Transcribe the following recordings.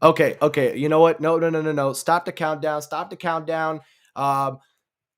Okay. You know what? No. Stop the countdown. Stop the countdown. Um,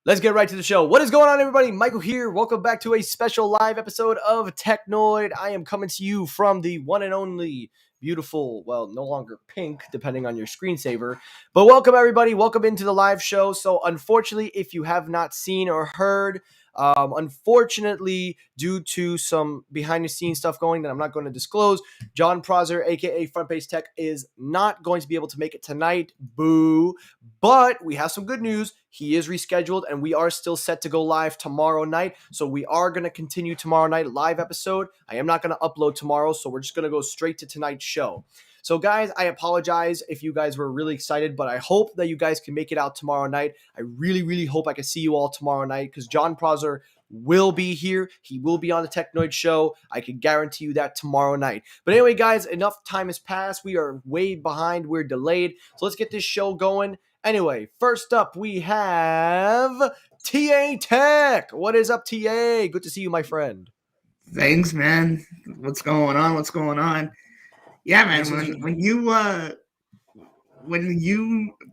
let's get right to the show. What is going on, everybody? Michael here. Welcome back to a special live episode of Technoid. I am coming to you from the one and only beautiful, well, no longer pink, depending on your screensaver. But welcome, everybody. Welcome into the live show. So, unfortunately, if you have not seen or heard, unfortunately, due to some behind the scenes stuff going that I'm not going to disclose, John Prosser, aka Front Page Tech, is not going to be able to make it tonight. Boo. But we have some good news. He is rescheduled, and we are still set to go live tomorrow night. So we are going to continue tomorrow night live episode. I am not going to upload tomorrow, so we're just going to go straight to tonight's show. So, guys, I apologize if you guys were really excited, but I hope that you guys can make it out tomorrow night. I really hope I can see you all tomorrow night because John Prosser will be here. He will be on the Technoid show. I can guarantee you that tomorrow night. But anyway, guys, enough time has passed. We are way behind. We're delayed. So let's get this show going. Anyway, first up, we have TA Tech. What is up, TA? Good to see you, my friend. Thanks, man. What's going on? Yeah, man. When you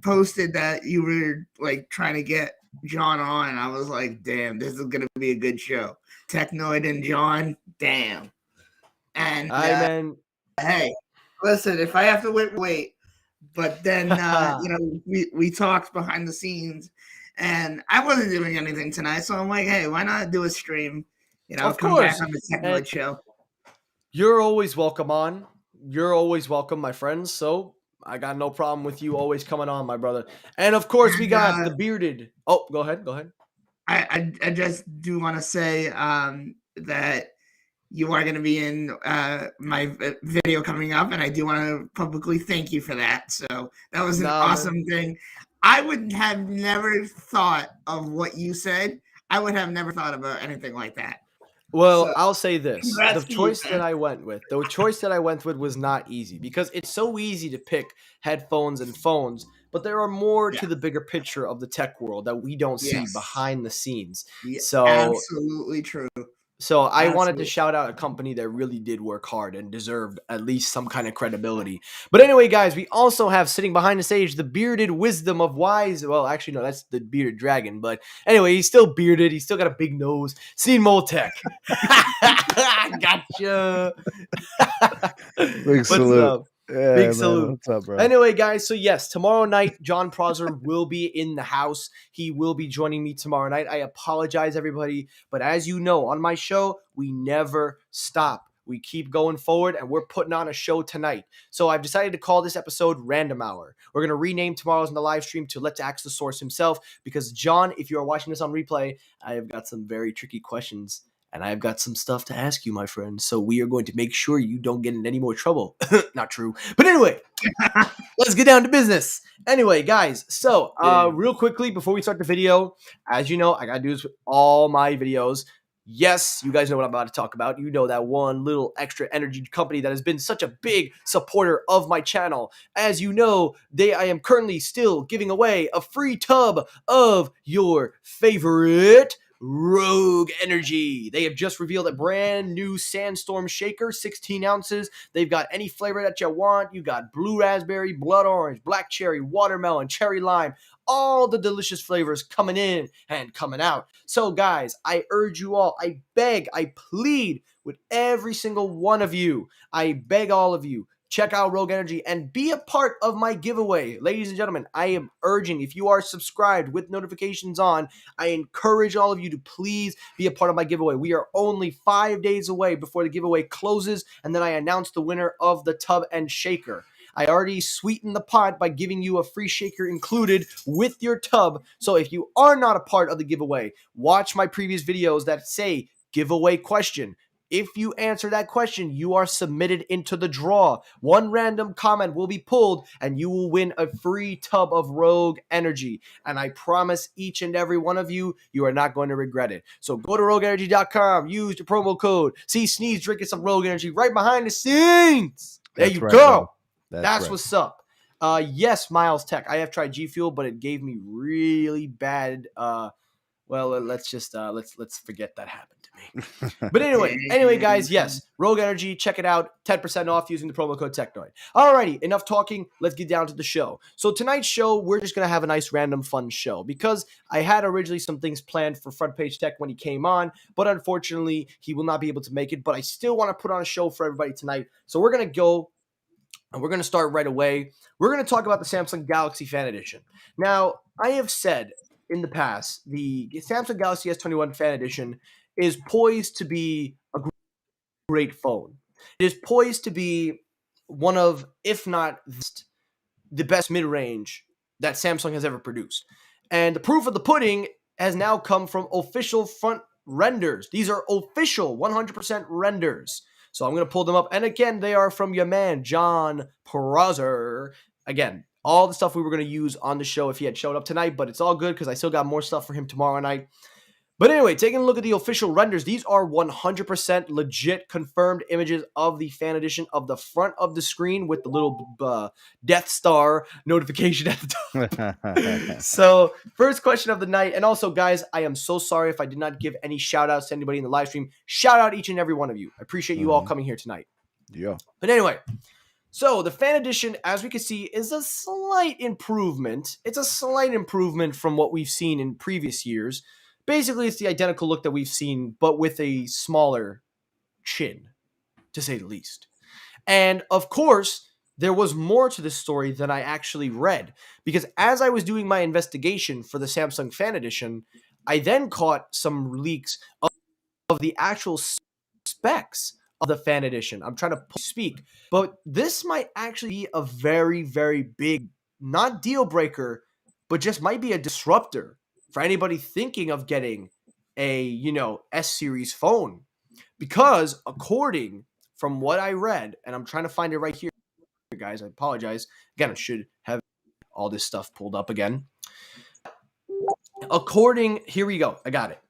posted that you were like trying to get John on, I was like, damn, this is gonna be a good show. Technoid and John, damn. And man. Hey, listen, if I have to wait. But then we talked behind the scenes, and I wasn't doing anything tonight, so I'm like, hey, why not do a stream? Of come course. back on the Technoid show. You're always welcome on. You're always welcome, my friends. So I got no problem with you always coming on, my brother. And of course, we got the bearded. Oh, go ahead. I just do want to say that you are going to be in my video coming up, and I do want to publicly thank you for that. So that was an awesome thing. I would have never thought of what you said. I would have never thought about anything like that. Well, so, I'll say this. The choice that I went with was not easy because it's so easy to pick headphones and phones, but there are more to the bigger picture of the tech world that we don't see behind the scenes. So absolutely true. So I wanted to shout out a company that really did work hard and deserved at least some kind of credibility. But anyway, guys, we also have sitting behind the stage the bearded wisdom of wise. Well, actually, no, that's the bearded dragon. But anyway, he's still bearded. He's still got a big nose. Sneed Tech. Gotcha. Big salute. Yeah, big salute. What's up, bro? Anyway, guys, so yes, tomorrow night, John Prosser will be in the house. He will be joining me tomorrow night. I apologize, everybody. But as you know, on my show, we never stop. We keep going forward, and we're putting on a show tonight. So I've decided to call this episode Random Hour. We're going to rename tomorrow's in the live stream to Let's Ask the Source himself. Because, John, if you are watching this on replay, I have got some very tricky questions. And I've got some stuff to ask you, my friend. So we are going to make sure you don't get in any more trouble. Not true. But anyway, let's get down to business. Anyway, guys, so real quickly, before we start the video, as you know, I got to do this with all my videos. Yes, you guys know what I'm about to talk about. You know that one little extra energy company that has been such a big supporter of my channel. As you know, I am currently still giving away a free tub of your favorite Rogue Energy. They have just revealed a brand new Sandstorm shaker, 16 ounces. They've got any flavor that you want. You got blue raspberry, blood orange, black cherry, watermelon, cherry lime, all the delicious flavors coming in and coming out. So guys, I urge you all, I beg, I plead with every single one of you. I beg all of you, check out Rogue Energy and be a part of my giveaway. Ladies and gentlemen, I am urging, if you are subscribed with notifications on, I encourage all of you to please be a part of my giveaway. We are only 5 days away before the giveaway closes, and then I announce the winner of the tub and shaker. I already sweetened the pot by giving you a free shaker included with your tub. So if you are not a part of the giveaway, watch my previous videos that say giveaway question. If you answer that question, you are submitted into the draw. One random comment will be pulled, and you will win a free tub of Rogue Energy. And I promise each and every one of you, you are not going to regret it. So go to rogueenergy.com, use the promo code. See Sneed's drinking some Rogue Energy right behind the scenes. There you go. That's right. What's up. Yes, Miles Tech. I have tried G Fuel, but it gave me really bad well, let's just let's forget that happened to me. But anyway, guys, yes, Rogue Energy, check it out, 10% off using the promo code Technoid. Alrighty, enough talking. Let's get down to the show. So tonight's show, we're just gonna have a nice random fun show because I had originally some things planned for Front Page Tech when he came on, but unfortunately he will not be able to make it. But I still want to put on a show for everybody tonight. So we're gonna go. And we're going to start right away. We're going to talk about the Samsung Galaxy Fan Edition. Now, I have said in the past, the Samsung Galaxy S21 Fan Edition is poised to be a great phone. It is poised to be one of, if not the best mid-range that Samsung has ever produced. And the proof of the pudding has now come from official front renders. These are official 100% renders. So I'm going to pull them up. And again, they are from your man, John Prosser. Again, all the stuff we were going to use on the show if he had showed up tonight, but it's all good because I still got more stuff for him tomorrow night. But anyway, taking a look at the official renders, these are 100% legit confirmed images of the Fan Edition of the front of the screen with the little Death Star notification at the top. So, first question of the night. And also, guys, I am so sorry if I did not give any shout outs to anybody in the live stream. Shout out each and every one of you. I appreciate you all coming here tonight. Yeah. But anyway, so the Fan Edition, as we can see, is a slight improvement. It's a slight improvement from what we've seen in previous years. Basically, it's the identical look that we've seen, but with a smaller chin, to say the least. And of course, there was more to this story than I actually read, because as I was doing my investigation for the Samsung Fan Edition, I then caught some leaks of the actual specs of the Fan Edition. I'm trying to speak, but this might actually be a very, very big, not deal breaker, but just might be a disruptor for anybody thinking of getting a, S-series phone. Because according from what I read, and I'm trying to find it right here, guys, I apologize. Again, I should have all this stuff pulled up again. Here we go. I got it.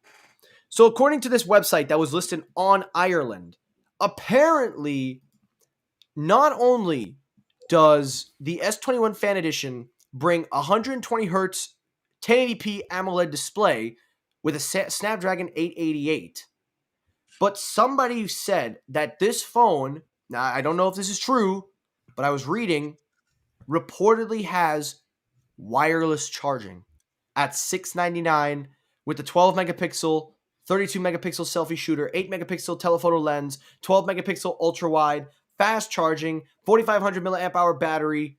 So according to this website that was listed on Ireland, apparently not only does the S21 Fan Edition bring 120 hertz 1080p AMOLED display with a Snapdragon 888. But somebody said that this phone, now I don't know if this is true, but I was reading, reportedly has wireless charging at $699 with the 12 megapixel, 32 megapixel selfie shooter, 8 megapixel telephoto lens, 12 megapixel ultra wide, fast charging, 4,500 milliamp hour battery.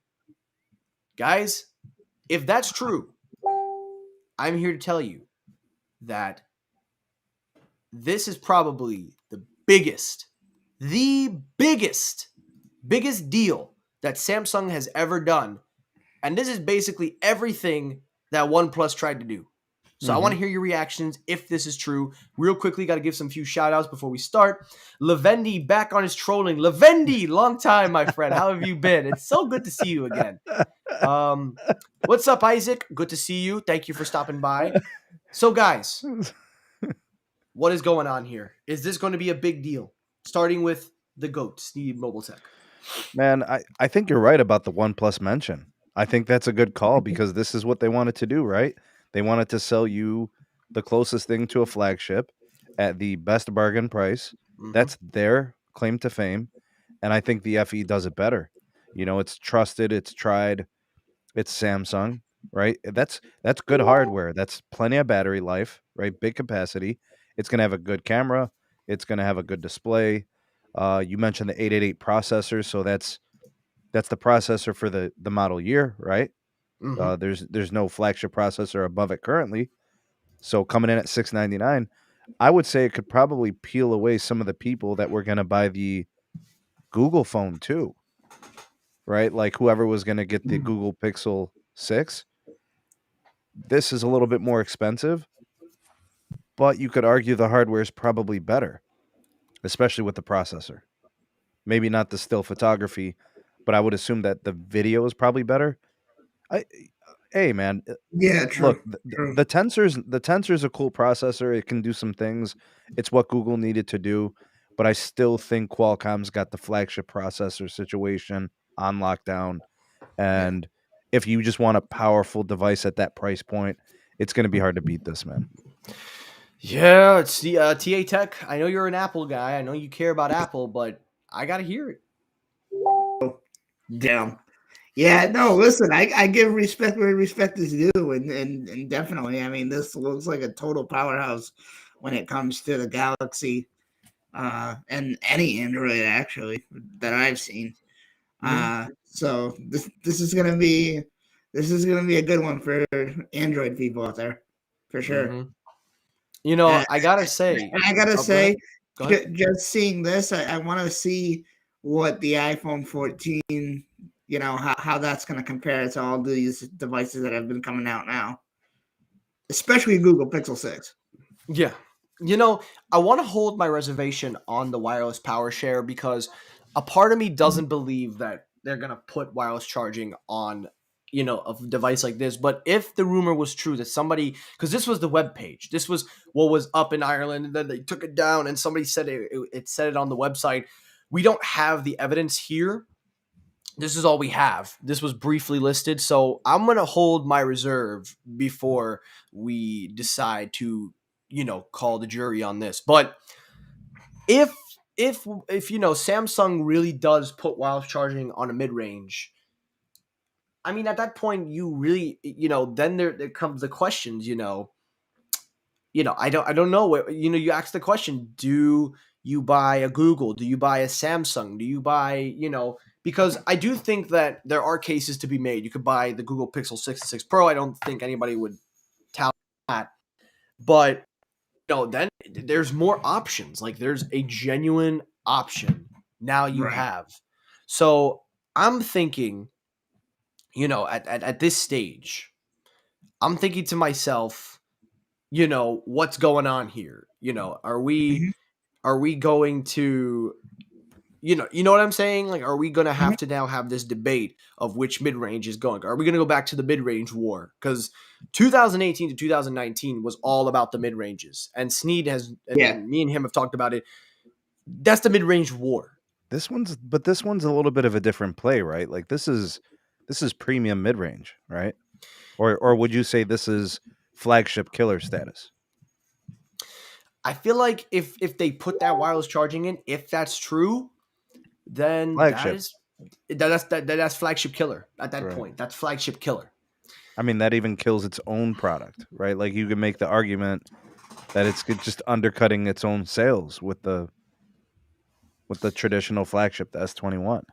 Guys, if that's true, I'm here to tell you that this is probably the biggest deal that Samsung has ever done. And this is basically everything that OnePlus tried to do. So I want to hear your reactions if this is true. Real quickly, got to give some few shout outs before we start. Lavendi back on his trolling. Lavendi, long time, my friend. How have you been? It's so good to see you again. What's up, Isaac? Good to see you. Thank you for stopping by. So, guys, what is going on here? Is this going to be a big deal? Starting with the GOAT, Sneed Mobile Tech. Man, I think you're right about the OnePlus mention. I think that's a good call because this is what they wanted to do, right? They wanted to sell you the closest thing to a flagship at the best bargain price. That's their claim to fame. And I think the FE does it better. It's trusted, it's tried, it's Samsung, right? That's good hardware. That's plenty of battery life, right? Big capacity. It's going to have a good camera. It's going to have a good display. You mentioned the 888 processor, so that's the processor for the model year, right? There's no flagship processor above it currently. So coming in at $699, I would say it could probably peel away some of the people that were going to buy the Google phone too, right? Like whoever was going to get the Google Pixel 6. This is a little bit more expensive, but you could argue the hardware is probably better, especially with the processor. Maybe not the still photography, but I would assume that the video is probably better. Hey man, Yeah, true. look, the Tensor's a cool processor. It can do some things. It's what Google needed to do, but I still think Qualcomm's got the flagship processor situation on lockdown. And if you just want a powerful device at that price point, it's going to be hard to beat this, man. Yeah, it's the TA Tech. I know you're an Apple guy. I know you care about Apple, but I gotta hear it. Damn. Yeah, no, listen, I give respect where respect is due, and definitely, I mean, this looks like a total powerhouse when it comes to the Galaxy, and any Android actually that I've seen. So this is gonna be a good one for Android people out there, for sure. Mm-hmm. You know, And, I gotta say. and I gotta Oh, go ahead. say, Go ahead. just seeing this, I want to see what the iPhone 14, how that's going to compare to all these devices that have been coming out now, especially Google Pixel 6. Yeah. You know, I want to hold my reservation on the wireless power share because a part of me doesn't believe that they're going to put wireless charging on, a device like this. But if the rumor was true that somebody, because this was the web page, this was what was up in Ireland, and then they took it down, and somebody said it said it on the website. We don't have the evidence here. This is all we have. This was briefly listed, so I'm gonna hold my reserve before we decide to, call the jury on this. But if if Samsung really does put wireless charging on a mid range, I mean, at that point, you really, then there comes the questions, I don't know what, you ask the question, do you buy a Google, do you buy a Samsung, do you buy, because I do think that there are cases to be made. You could buy the Google Pixel 6 and 6 Pro. I don't think anybody would tout that, but then there's more options. Like, there's a genuine option now you Right. have. So I'm thinking, at this stage, I'm thinking to myself, what's going on here? Are we Mhm. are we going to, you know what I'm saying? Like, are we going to Mhm. have to now have this debate of which mid-range is going? Are we going to go back to the mid-range war? Because 2018 to 2019 was all about the mid-ranges, and Sneed has, Yeah. and me and him have talked about it. That's the mid-range war. This one's a little bit of a different play, right? Like this is premium mid range, right? Or would you say this is flagship killer status? I feel like if they put that wireless charging in, if that's true, then Flagship, that's flagship killer at that right? point. That's flagship killer. I mean, that even kills its own product, right? Like you can make the argument that it's just undercutting its own sales with the traditional flagship, the S21.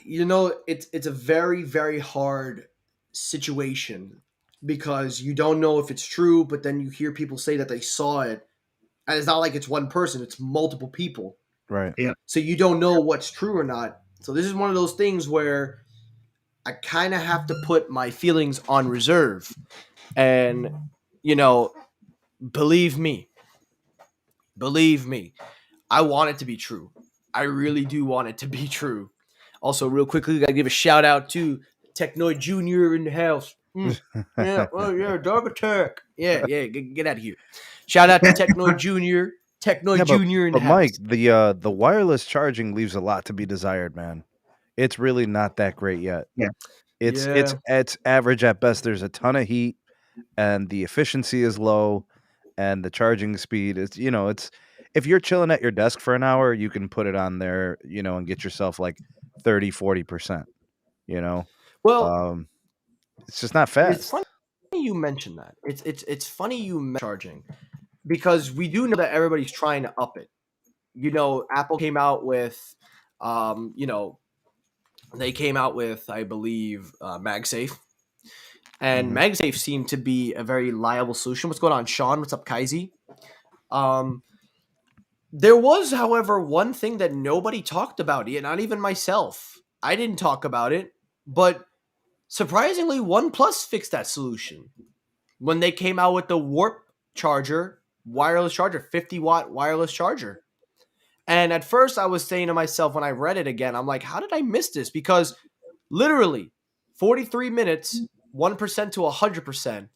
It's a very, very hard situation because you don't know if it's true, but then you hear people say that they saw it, and it's not like it's one person; it's multiple people. Right. Yeah. So you don't know what's true or not. So this is one of those things where I kind of have to put my feelings on reserve, and you know, believe me, believe me, I want it to be true. I really do want it to be true. Also, real quickly, gotta give a shout out to Technoid Junior in the house. Yeah, oh yeah, Dog Attack. Yeah, get out of here. Shout out to Technoid Junior. Yeah, Technoid but Junior in the but Mike, house. the wireless charging leaves a lot to be desired, man. It's really not that great yet. Yeah. Yeah. It's average at best. There's a ton of heat, and the efficiency is low, and the charging speed is, it's if you're chilling at your desk for an hour, you can put it on there, and get yourself like 30-40%, you know. Well, Um, it's just not it's fast. funny you mention that. It's funny you mention charging because we do know that everybody's trying to up it. Apple came out with, um, you know, they came out with, I believe, MagSafe, and Mhm. MagSafe seemed to be a very liable solution. What's going on, Sean? What's up, Kaisi? Um, there was, however, one thing that nobody talked about, not even myself. I didn't talk about it, but surprisingly, OnePlus fixed that solution when they came out with the Warp charger, wireless charger, 50-watt wireless charger. And at first, I was saying to myself when I read it again, I'm like, how did I miss this? Because literally 43 minutes, 1% to 100%.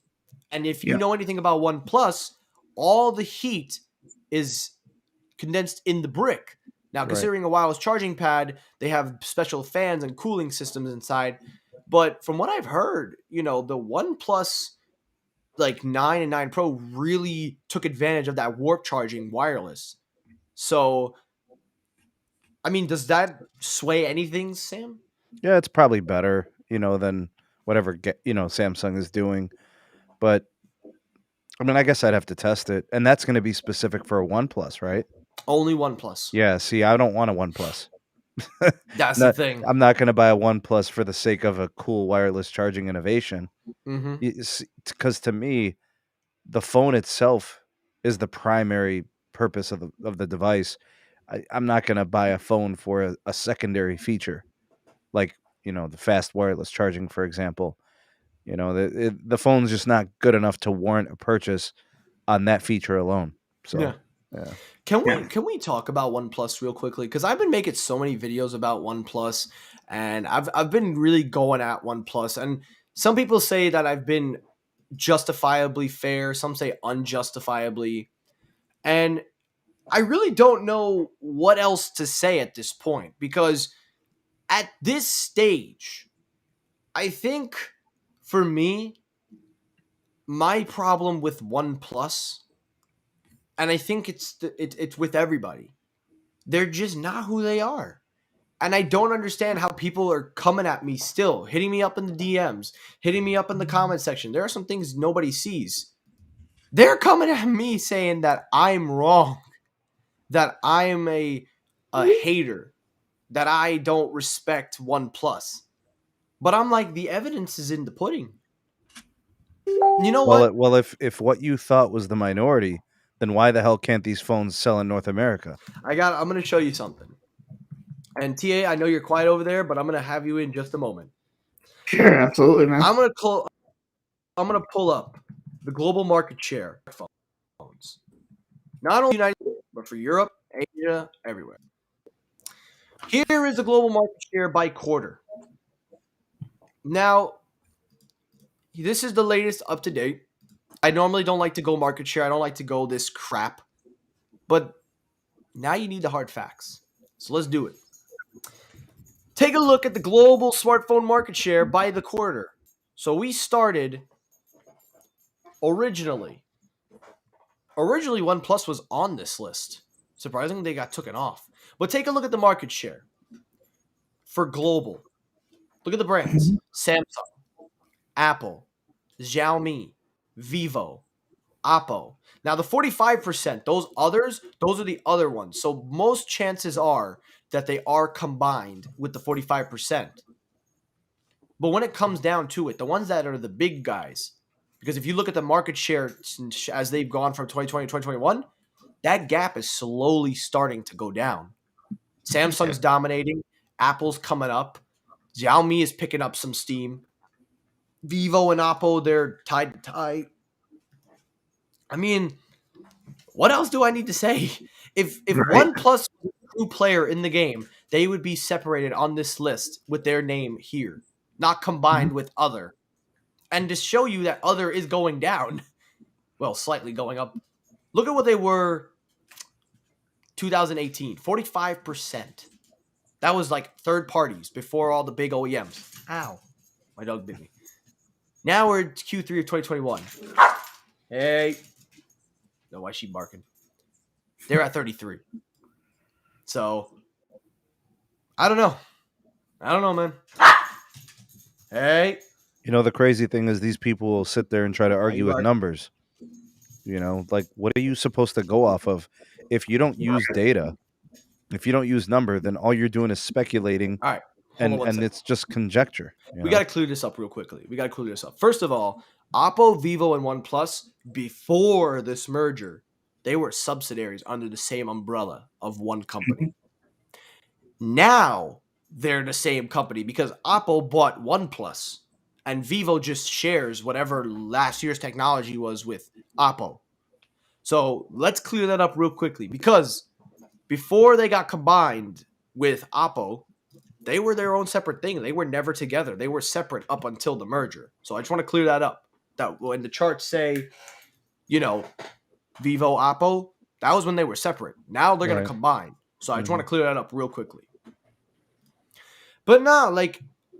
And if you Yeah. know anything about OnePlus, all the heat is condensed in the brick. Now, Right. considering a wireless charging pad, they have special fans and cooling systems inside. But from what I've heard, the OnePlus, like 9 and 9 Pro really took advantage of that warp charging wireless. So, I mean, does that sway anything, Sam? Yeah, it's probably better, than whatever Samsung is doing. But I mean, I guess I'd have to test it, and that's going to be specific for a OnePlus, right? Only OnePlus. Yeah. See, I don't want a OnePlus. That's the Not, thing. I'm not going to buy a OnePlus for the sake of a cool wireless charging innovation. Mm-hmm. Because to me, the phone itself is the primary purpose of the device. I'm not going to buy a phone for a secondary feature, like the fast wireless charging, for example. The phone's just not good enough to warrant a purchase on that feature alone. Yeah. So, yeah. Can we talk about OnePlus real quickly? Because I've been making so many videos about OnePlus, and I've been really going at OnePlus. And some people say that I've been justifiably fair. Some say unjustifiably. And I really don't know what else to say at this point, because at this stage, I think for me, my problem with OnePlus, and I think it's with everybody, they're just not who they are. And I don't understand how people are coming at me still, hitting me up in the DMs, hitting me up in the comment section. There are some things nobody sees. They're coming at me saying that I'm wrong, that I'm a hater, that I don't respect OnePlus. But I'm like, the evidence is in the pudding. You know what? Well, if what you thought was the minority, then why the hell can't these phones sell in North America? I'm going to show you something. And TA, I know you're quiet over there, but I'm going to have you in just a moment. Sure, absolutely, man. I'm going to pull up the global market share of phones. Not only United States, but for Europe, Asia, everywhere. Here is the global market share by quarter. Now, this is the latest up to date. I normally don't like to go market share. I don't like to go this crap. But now you need the hard facts. So let's do it. Take a look at the global smartphone market share by the quarter. So we started originally OnePlus was on this list. Surprisingly, they got taken off. But take a look at the market share for global. Look at the brands. Samsung, Apple, Xiaomi, Vivo, Oppo. Now the 45%, those are the other ones. So most chances are that they are combined with the 45%. But when it comes down to it, the ones that are the big guys, because if you look at the market share as they've gone from 2020 to 2021, that gap is slowly starting to go down. Samsung's dominating. Apple's coming up. Xiaomi is picking up some steam. Vivo and Oppo, they're tied to tie. I mean, what else do I need to say? If OnePlus was a true player in the game, they would be separated on this list with their name here, not combined with other. And to show you that other is going down, well, slightly going up. Look at what they were 2018, 45%. That was like third parties before all the big OEMs. Ow. My dog bit me. Now we're at Q3 of 2021. Hey. No, why is she barking? They're at 33. So, I don't know, man. Hey. The crazy thing is these people will sit there and try to argue with numbers. Like, what are you supposed to go off of? If you don't use data, if you don't use number, then all you're doing is speculating. All right. And it's just conjecture. We got to clear this up real quickly. First of all, Oppo, Vivo, and OnePlus, before this merger, they were subsidiaries under the same umbrella of one company. Now they're the same company because Oppo bought OnePlus and Vivo just shares whatever last year's technology was with Oppo. So let's clear that up real quickly, because before they got combined with Oppo, they were their own separate thing. They were never together. They were separate up until the merger. So I just want to clear that up. That when the charts say, Vivo, Oppo, that was when they were separate. Now they're going to combine. So I just want to clear that up real quickly. But no,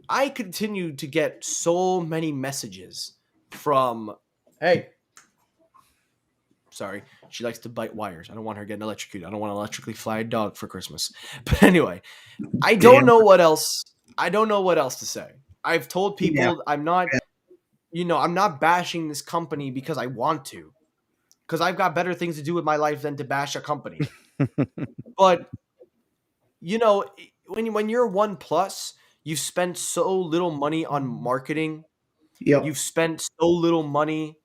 I continue to get so many messages from Hey. Sorry. She likes to bite wires. I don't want her getting electrocuted. I don't want an electrically fly dog for Christmas. But anyway, I don't Damn. know what else. I don't know what else to say. I've told Yeah. people I'm not, I'm not bashing this company because I want to. Because I've got better things to do with my life than to bash a company. But, when you're OnePlus, you've spent so little money on marketing. Yep. You've spent so little money.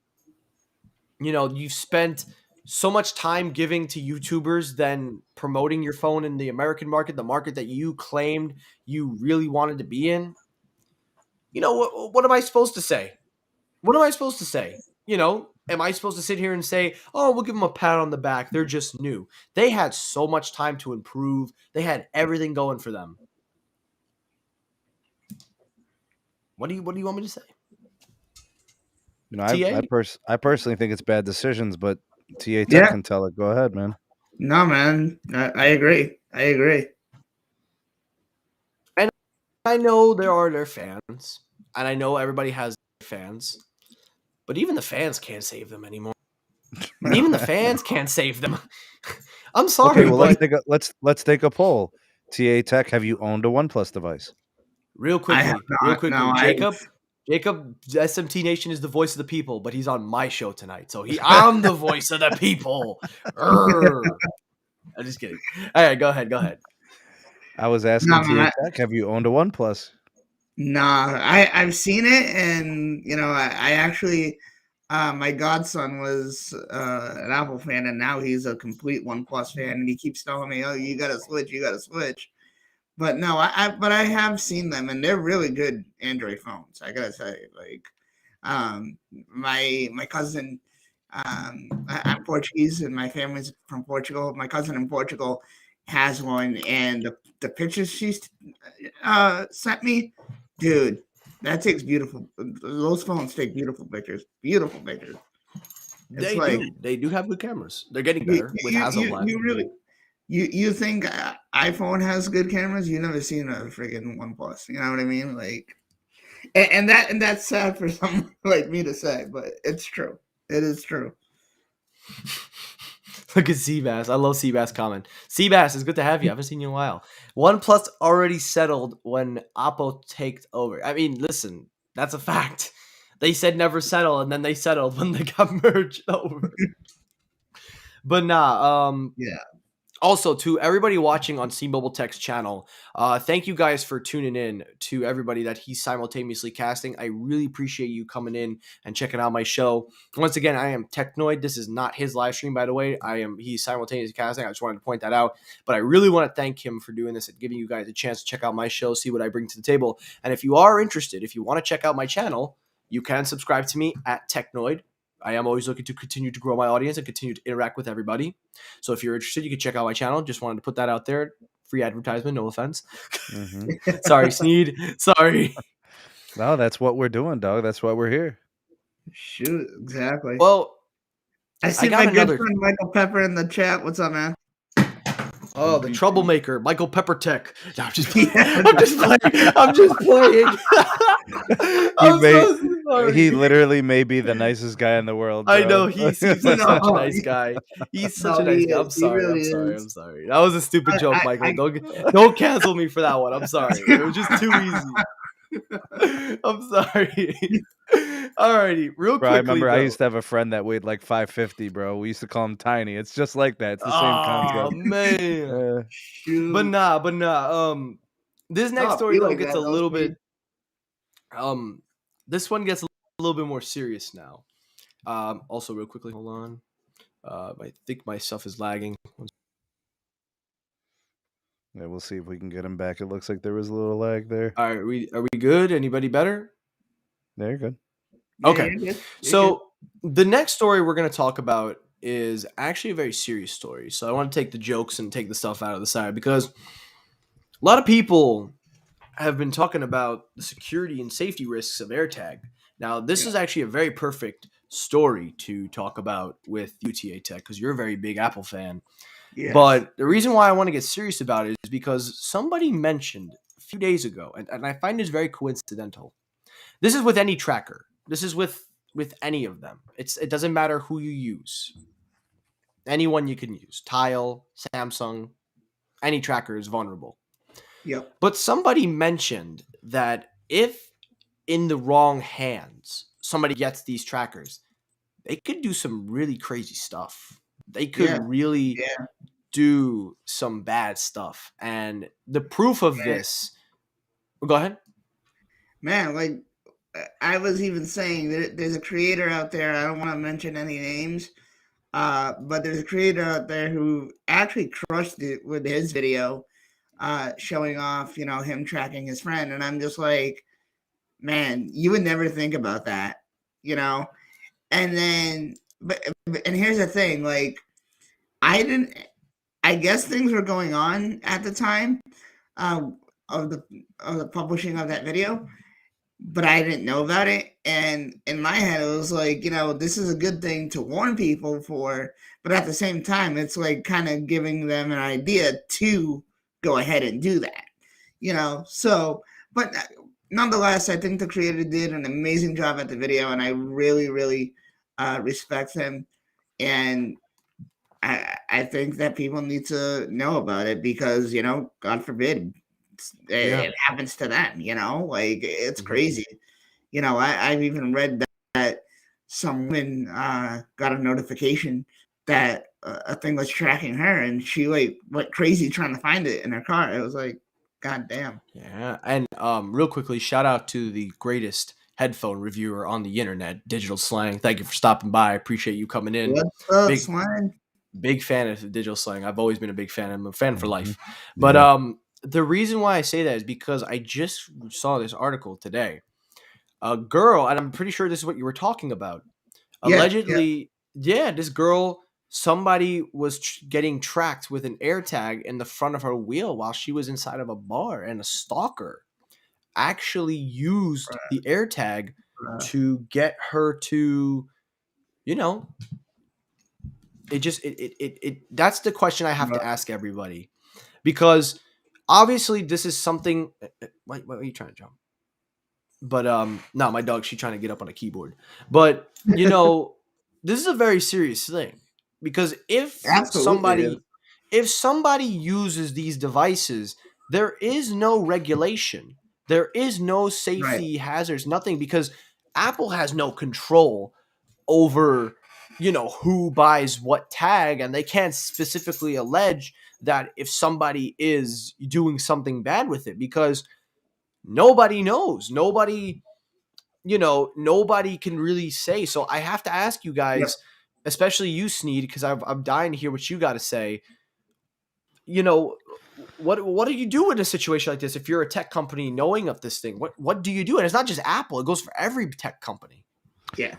You've spent so much time giving to YouTubers than promoting your phone in the American market, the market that you claimed you really wanted to be in. What am I supposed to say? What am I supposed to say? Am I supposed to sit here and say, oh, we'll give them a pat on the back. They're just new. They had so much time to improve. They had everything going for them. What do you want me to say? I personally think it's bad decisions, but TA Tech Yeah. can tell it. Go ahead, man. No, man. I agree. I agree. And I know there are their fans, and I know everybody has fans, but even the fans can't save them anymore. Even the fans can't save them. I'm sorry, Okay, well but let's take a poll. TA Tech, have you owned a OnePlus device? real I have quickly, not. No, Jacob, SMT Nation is the voice of the people, but he's on my show tonight, so I'm the voice of the people. I'm just kidding. All right, go ahead. I was asking No, TA Tech, have you owned a OnePlus? Nah, I've seen it, and I actually, my godson was an Apple fan, and now he's a complete OnePlus fan, and he keeps telling me, "Oh, you got to switch, you got to switch." But no, but I have seen them, and they're really good Android phones. I gotta say, like, my cousin, I'm Portuguese, and my family's from Portugal. My cousin in Portugal has one, and the pictures she's sent me, dude, that takes beautiful. Those phones take beautiful pictures. Beautiful pictures. It's They do have good cameras. They're getting you, better with you, Hasselblad. you really you think iPhone has good cameras? You never seen a friggin' OnePlus. You know what I mean? Like, and that's sad for someone like me to say, but it's true. It is true. Look at Seabass. I love Seabass comment. Seabass, it's good to have you. I haven't seen you in a while. OnePlus already settled when Oppo takes over. I mean, listen, that's a fact. They said never settle, and then they settled when they got merged over. But Yeah. also, to everybody watching on C Mobile Tech's channel, thank you guys for tuning in to everybody that he's simultaneously casting. I really appreciate you coming in and checking out my show. Once again, I am Technoid. This is not his live stream, by the way. He's simultaneously casting. I just wanted to point that out. But I really want to thank him for doing this and giving you guys a chance to check out my show, see what I bring to the table. And if you are interested, if you want to check out my channel, you can subscribe to me at Technoid. I am always looking to continue to grow my audience and continue to interact with everybody. So if you're interested, you can check out my channel. Just wanted to put that out there. Free advertisement, no offense. Mm-hmm. Sorry, Sneed. Sorry. No, that's what we're doing, dog. That's why we're here. Shoot, exactly. Well, I see got my another- good friend Michael Pepper in the chat. What's up, man? oh, the troublemaker, Michael Pepper Tech. No, I'm just playing. I'm just playing. He literally may be the nicest guy in the world. Bro. I know he's such a nice guy. He's such a nice guy. I'm sorry. That was a stupid joke, Michael. Don't cancel me for that one. I'm sorry. It was just too easy. I'm sorry. Alrighty, real quickly. I remember though. I used to have a friend that weighed like 550, bro. We used to call him Tiny. It's just like that. It's the same concept. Oh man. Shoot. But nah. This next story though gets a little bit. This one gets a little bit more serious now. Also, real quickly, hold on. I think my stuff is lagging. Yeah, we'll see if we can get him back. It looks like there was a little lag there. All right, are we good? Anybody better? There you go. Okay. You're good. So the next story we're going to talk about is actually a very serious story. So I want to take the jokes and take the stuff out of the side because a lot of people have been talking about the security and safety risks of AirTag. Now, this is actually a very perfect story to talk about with UTA Tech because you're a very big Apple fan. Yes. But the reason why I want to get serious about it is because somebody mentioned a few days ago, and I find this very coincidental. This is with any tracker. This is with with any of them. It doesn't matter who you use. Anyone you can use. Tile, Samsung, any tracker is vulnerable. Yep. But somebody mentioned that if in the wrong hands somebody gets these trackers, they could do some really crazy stuff. They could Yeah. really Yeah. do some bad stuff. And the proof of Yeah. this, go ahead. Man, like I was even saying that there's a creator out there. I don't want to mention any names, but there's a creator out there who actually crushed it with his video, showing off, him tracking his friend. And I'm just like, man, you would never think about that, you know? And then, and here's the thing, like, I guess things were going on at the time, of the publishing of that video, but I didn't know about it. And in my head, it was like, this is a good thing to warn people for, but at the same time, it's like kind of giving them an idea to go ahead and do that, So, but nonetheless, I think the creator did an amazing job at the video, and I really, really respect him. And I think that people need to know about it because, God forbid it happens to them, like it's crazy. I've even read that some woman got a notification that a thing was tracking her, and she like went crazy trying to find it in her car. It was like, God damn. Yeah. And real quickly, shout out to the greatest headphone reviewer on the internet, Digital Slang. Thank you for stopping by. I appreciate you coming in. What's up, Big, Slang? big fan of Digital Slang. I've always been a big fan. I'm a fan for life. Yeah. But the reason why I say that is because I just saw this article today. A girl, and I'm pretty sure this is what you were talking about. Yeah, Allegedly, this girl, somebody was getting tracked with an AirTag in the front of her wheel while she was inside of a bar, and a stalker actually used the AirTag to get her to, that's the question I have to ask everybody, because obviously this is something. What are you trying to jump? But no, my dog, she's trying to get up on a keyboard. But this is a very serious thing, because if absolutely. somebody uses these devices, there is no regulation. There is no safety hazards, nothing, because Apple has no control over who buys what tag, and they can't specifically allege that if somebody is doing something bad with it, because nobody knows. Nobody can really say. So I have to ask you guys, especially you, Sneed, because I'm dying to hear what you got to say. What do you do in a situation like this if you're a tech company knowing of this thing? What do you do? And it's not just Apple; it goes for every tech company. Yeah.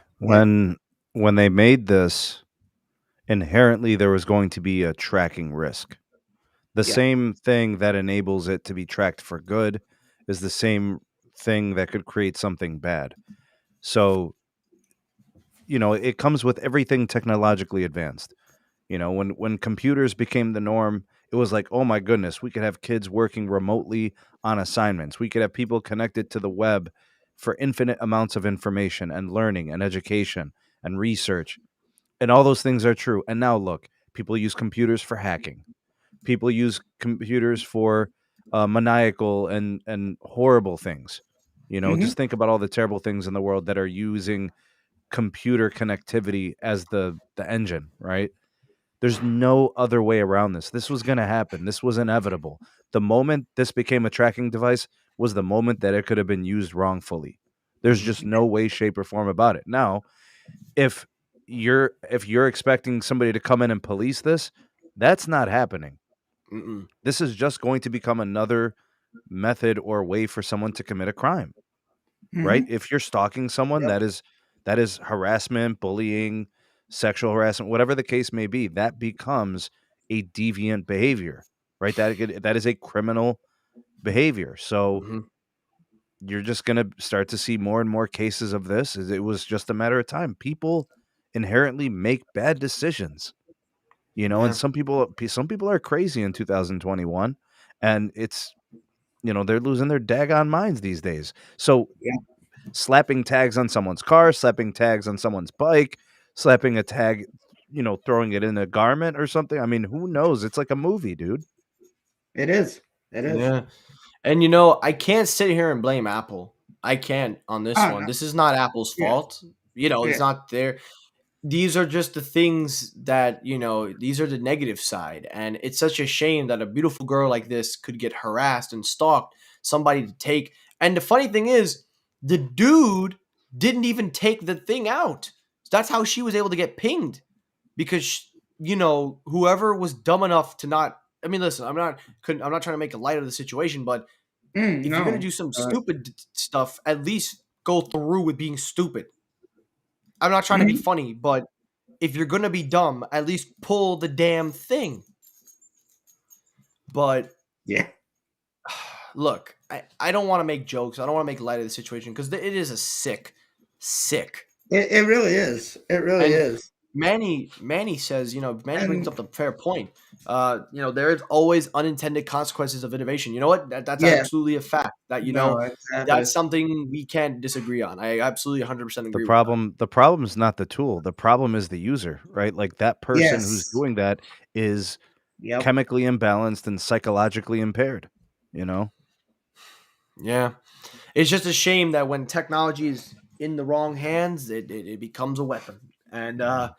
When they made this, inherently there was going to be a tracking risk. The same thing that enables it to be tracked for good is the same thing that could create something bad. So, it comes with everything technologically advanced. When computers became the norm, it was like, oh my goodness, we could have kids working remotely on assignments. We could have people connected to the web for infinite amounts of information and learning and education and research. And all those things are true. And now look, people use computers for hacking. People use computers for maniacal and horrible things. Just think about all the terrible things in the world that are using computer connectivity as the engine, right? There's no other way around this. This was going to happen. This was inevitable. The moment this became a tracking device was the moment that it could have been used wrongfully. There's just no way, shape, or form about it. Now, if you're expecting somebody to come in and police this, that's not happening. Mm-mm. This is just going to become another method or way for someone to commit a crime, right? If you're stalking someone, that is harassment, bullying, sexual harassment, whatever the case may be, that becomes a deviant behavior, right? That is a criminal behavior. So Mm-hmm. you're just going to start to see more and more cases of this. It was just a matter of time. People inherently make bad decisions, and some people are crazy in 2021, and it's, they're losing their daggone minds these days. So slapping tags on someone's car, slapping tags on someone's bike, slapping a tag, throwing it in a garment or something. I mean, who knows? It's like a movie, dude. It is. It is. Yeah. And I can't sit here and blame Apple. I can't on this Oh one. no. This is not Apple's Yeah. fault. It's Yeah. not their. These are just the things that, these are the negative side. And it's such a shame that a beautiful girl like this could get harassed and stalked, somebody to take. And the funny thing is, the dude didn't even take the thing out. That's how she was able to get pinged, because, whoever was dumb enough to not. I mean, listen, I'm not trying to make a light of the situation, but if you're gonna No. do some stupid stuff, at least go through with being stupid. I'm not trying to be Mhm. funny, but if you're gonna be dumb, at least pull the damn thing. But Yeah. look, I don't want to make jokes. I don't want to make light of the situation, because it is a sick. It really is. It really And is. Manny says, Manny brings And up the fair point. There's always unintended consequences of innovation. You know what? That's yeah. absolutely a fact. That No, exactly. that's something we can't disagree on. I absolutely 100% The agree with that. problem is not the tool. The problem is the user, right? Like that person who's Yes. doing that is Yep. chemically imbalanced and psychologically impaired, Yeah. It's just a shame that when technology is in the wrong hands, it becomes a weapon. And I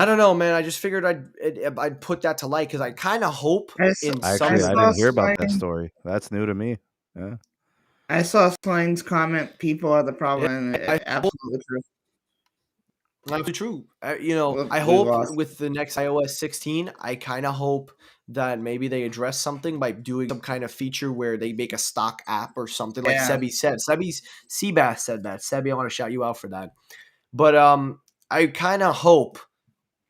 don't know, man. I just figured I'd put that to light, because I kind of hope in some Actually, I saw didn't hear about that Slang. story. That's new to me. Yeah. I saw Slang's comment. People are the yeah, problem. And I absolutely true. Absolutely true. I We hope lost. with the next iOS 16, I kind of hope that maybe they address something by doing some kind of feature where they make a stock app or something, like Yeah. Sebi said. Seabass said that. Sebi, I want to shout you out for that. But I kind of hope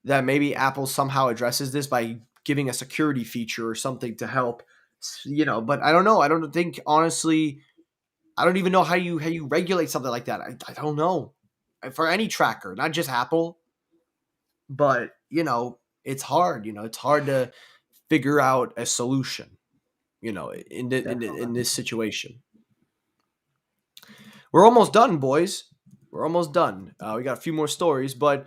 that maybe Apple somehow addresses this by giving a security feature or something to help. But I don't know. I don't think, honestly, I don't even know how you regulate something like that. I don't know. For any tracker, not just Apple. But it's hard. It's hard to figure out a solution. In this situation, we're almost done, boys. We're almost done. We got a few more stories, but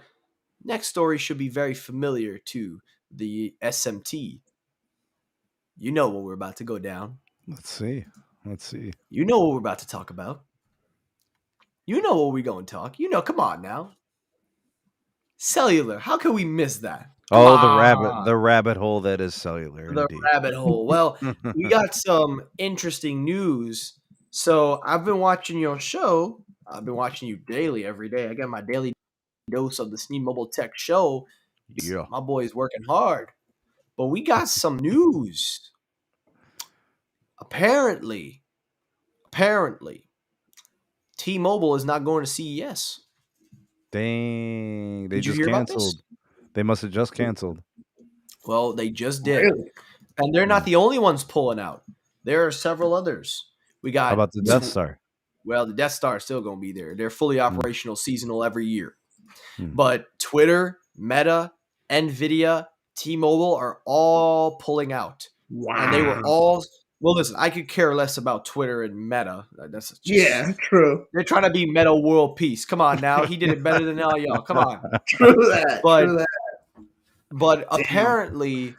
next story should be very familiar to the SMT. You know what we're about to go down. Let's see. You know what we're about to talk about. You know what we're going to talk. Come on now. Cellular. How can we miss that? Come Oh, on. the rabbit hole that is cellular, The indeed. rabbit hole. Well, we got some interesting news. So I've been watching your show. I've been watching you daily, every day. I get my daily dose of the Sneed Mobile Tech Show. Yeah. My boy's working hard. But we got some news. Apparently, T-Mobile is not going to CES. Dang, they Did you just hear about this? canceled. They must have just canceled. Well, they just did. Really? And they're not the only ones pulling out. There are several others. We got How about the Death Star? Well, the Death Star is still going to be there. They're fully operational, seasonal every year. Hmm. But Twitter, Meta, Nvidia, T-Mobile are all pulling out. Wow. And they were all. Well, listen, I could care less about Twitter and Meta. That's just, Yeah, true. They're trying to be Meta world peace. Come on now. He did it better than all y'all. Come on. True that. But, true that. but apparently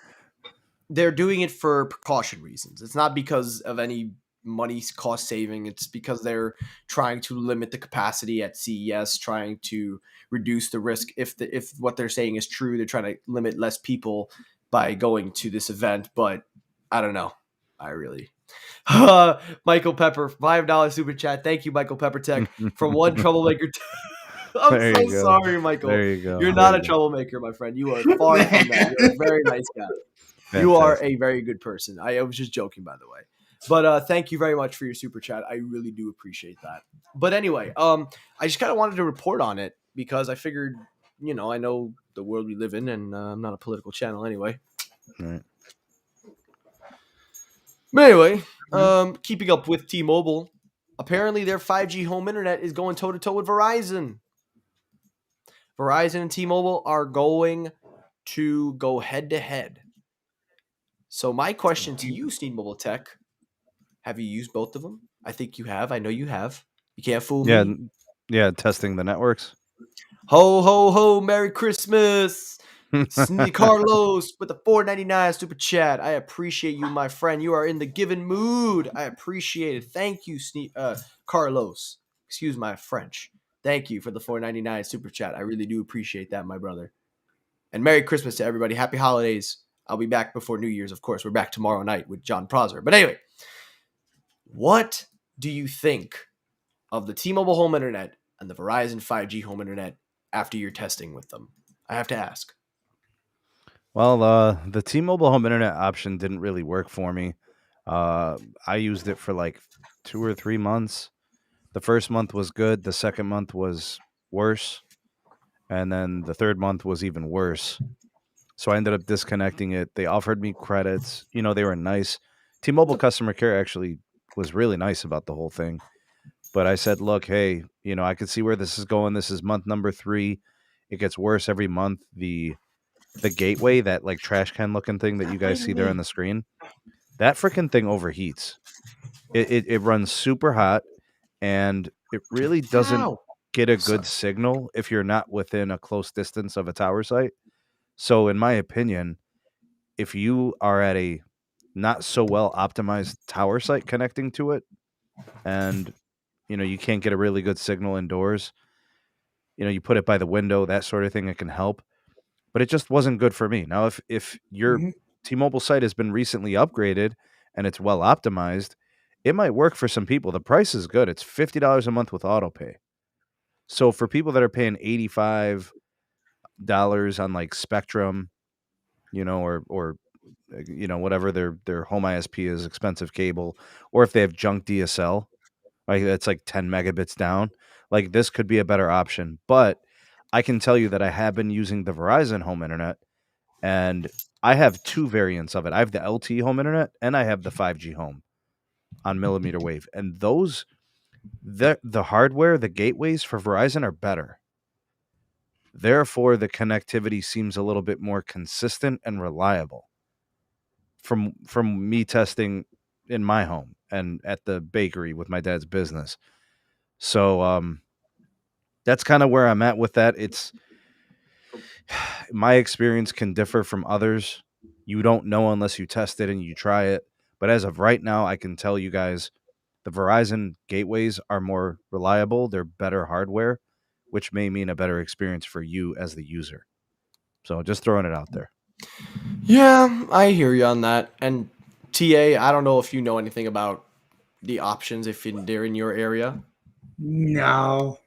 they're doing it for precaution reasons. It's not because of any money cost saving. It's because they're trying to limit the capacity at CES, trying to reduce the risk. If what they're saying is true, they're trying to limit less people by going to this event. But I don't know. I really. Michael Pepper, $5 super chat. Thank you, Michael Pepper Tech, from one troublemaker. I'm There so you go. sorry, Michael. There you go. You're not a troublemaker, my friend. You are far from that. You're a very nice guy. You are a very good person. I was just joking, by the way. But thank you very much for your super chat. I really do appreciate that. But anyway, I just kind of wanted to report on it because I figured, I know the world we live in, and I'm not a political channel anyway. Right. But anyway, keeping up with T-Mobile, apparently their 5G home internet is going toe-to-toe with Verizon. Verizon and T-Mobile are going to go head-to-head. So my question to you, Sneed Mobile Tech, have you used both of them? I think you have. I know you have. You can't fool Yeah, me. yeah, testing the networks. Ho, ho, ho, Merry Christmas. Carlos with the $4.99 super chat. I appreciate you, my friend. You are in the given mood. I appreciate it. Thank you, Carlos. Excuse my French. Thank you for the $4.99 super chat. I really do appreciate that, my brother. And Merry Christmas to everybody. Happy holidays. I'll be back before New Year's, of course. We're back tomorrow night with John Prosser. But anyway, what do you think of the T-Mobile home internet and the Verizon 5G home internet after you're testing with them? I have to ask. Well, the T-Mobile home internet option didn't really work for me. I used it for like 2 or 3 months. The first month was good. The second month was worse. And then the third month was even worse. So I ended up disconnecting it. They offered me credits. They were nice. T-Mobile customer care actually was really nice about the whole thing. But I said, look, hey, I could see where this is going. This is month number 3. It gets worse every month. The gateway, that like trash can looking thing that you guys see there on the screen, that freaking thing overheats. It runs super hot, and it really doesn't Ow. get a good Sorry. signal if you're not within a close distance of a tower site. So in my opinion, if you are at a not so well optimized tower site connecting to it, and you can't get a really good signal indoors, you put it by the window, that sort of thing, it can help. But it just wasn't good for me. Now, if your Mhm. T-Mobile site has been recently upgraded and it's well optimized, it might work for some people. The price is good. It's $50 a month with auto pay. So for people that are paying $85 on like Spectrum, or whatever their home ISP is, expensive cable, or if they have junk DSL, like that's like 10 megabits down, like this could be a better option. But I can tell you that I have been using the Verizon home internet, and I have 2 variants of it. I have the LTE home internet and I have the 5G home on millimeter wave. And the hardware, the gateways for Verizon are better. Therefore, the connectivity seems a little bit more consistent and reliable from me testing in my home and at the bakery with my dad's business. So that's kind of where I'm at with that. It's my experience can differ from others. You don't know unless you test it and you try it. But as of right now, I can tell you guys the Verizon gateways are more reliable. They're better hardware, which may mean a better experience for you as the user. So just throwing it out there. Yeah, I hear you on that. And TA, I don't know if you know anything about the options if they're in your area. No,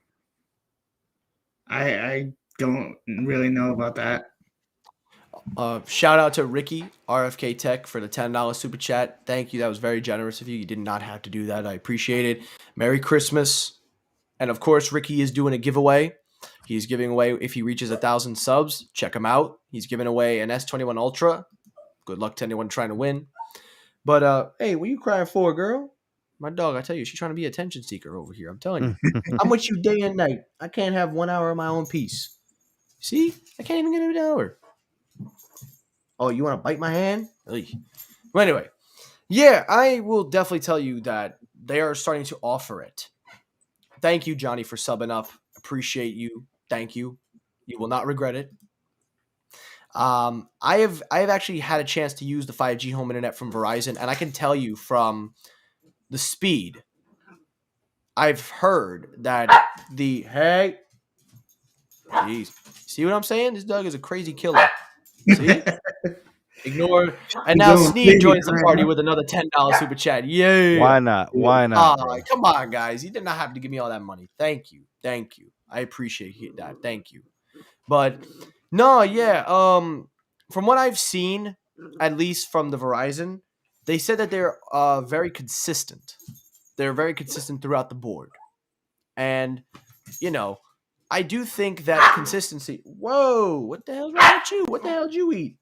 I don't really know about that. Shout out to Ricky, RFK Tech, for the $10 super chat. Thank you. That was very generous of you. You did not have to do that. I appreciate it. Merry Christmas. And of course, Ricky is doing a giveaway. He's giving away, if he reaches 1,000 subs, check him out. He's giving away an S21 Ultra. Good luck to anyone trying to win. But hey, what you crying for, girl? My dog, I tell you, she's trying to be an attention seeker over here. I'm telling you. I'm with you day and night. I can't have 1 hour of my own peace. See? I can't even get an hour. Oh, you want to bite my hand? Ugh. Well, anyway. Yeah, I will definitely tell you that they are starting to offer it. Thank you, Johnny, for subbing up. Appreciate you. Thank you. You will not regret it. I have actually had a chance to use the 5G home internet from Verizon, and I can tell you from the speed, I've heard that hey, jeez, see what I'm saying? This dog is a crazy killer. See, ignore. And now Going Sneed crazy joins the right party now. with another $10 super chat. Yeah. Why not? Why not, bro? Come on, guys. You did not have to give me all that money. Thank you. Thank you. I appreciate that. Thank you. But no, yeah. From what I've seen, at least from the Verizon, they said that they're very consistent. They're very consistent throughout the board. And, you know, I do think that consistency. Whoa, what the hell's wrong with you? What the hell did you eat?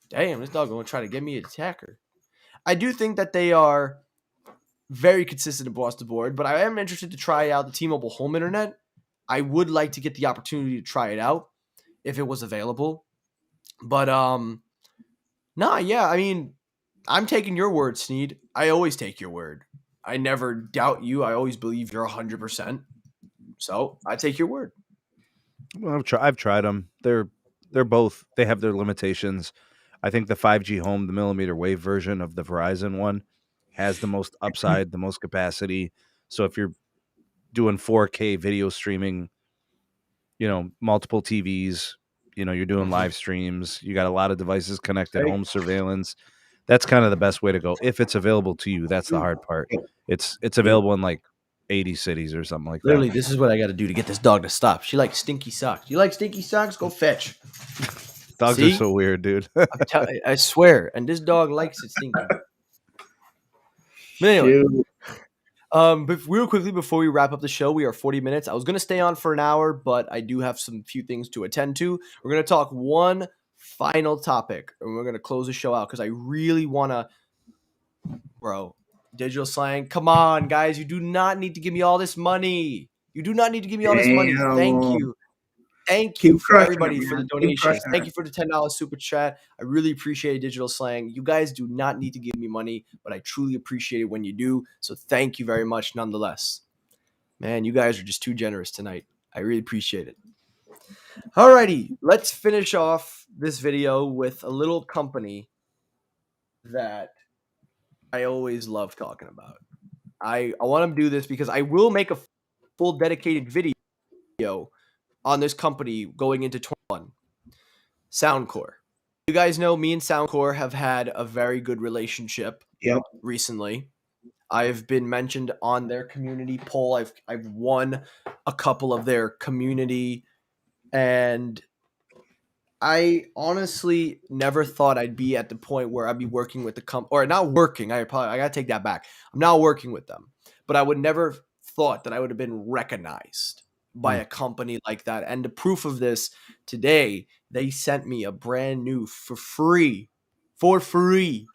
Damn, this dog gonna try to get me an attacker. I do think that they are very consistent across the board, but I am interested to try out the T-Mobile home internet. I would like to get the opportunity to try it out if it was available. But nah, yeah, I mean, I'm taking your word, Sneed. I always take your word. I never doubt you. I always believe you're 100%. So I take your word. Well, I've tried them. They're both. They have their limitations. I think the 5G home, the millimeter wave version of the Verizon one, has the most upside, the most capacity. So if you're doing 4K video streaming, multiple TVs, you're doing live streams, you got a lot of devices connected, Hey. home surveillance. That's kind of the best way to go if it's available to you. That's the hard part. It's available in like 80 cities or something like that. Literally, this is what I got to do to get this dog to stop. She likes stinky socks. You like stinky socks? Go fetch. Dogs See? are so weird, dude. I swear. And this dog likes it stinky. But anyway, but real quickly before we wrap up the show, we are 40 minutes. I was going to stay on for an hour, but I do have some few things to attend to. We're going to talk one final topic, and we're going to close the show out because I really want to, bro, digital slang. Come on, guys. You do not need to give me all this money. You do not need to give me all this money. Thank you. Thank you for everybody for the donations. Thank you for the $10 super chat. I really appreciate it, digital slang. You guys do not need to give me money, but I truly appreciate it when you do. So thank you very much nonetheless. Man, you guys are just too generous tonight. I really appreciate it. Alrighty, let's finish off this video with a little company that I always love talking about. I want to do this because I will make a full dedicated video on this company going into 21. Soundcore. You guys know me and Soundcore have had a very good relationship recently. I've been mentioned on their community poll. I've won a couple of their community, and I honestly never thought I'd be at the point where I'd be working with the company, or not working. I gotta take that back. I'm not working with them, but I would never thought that I would have been recognized by a company like that. And the proof of this, today they sent me a brand new for free Liberty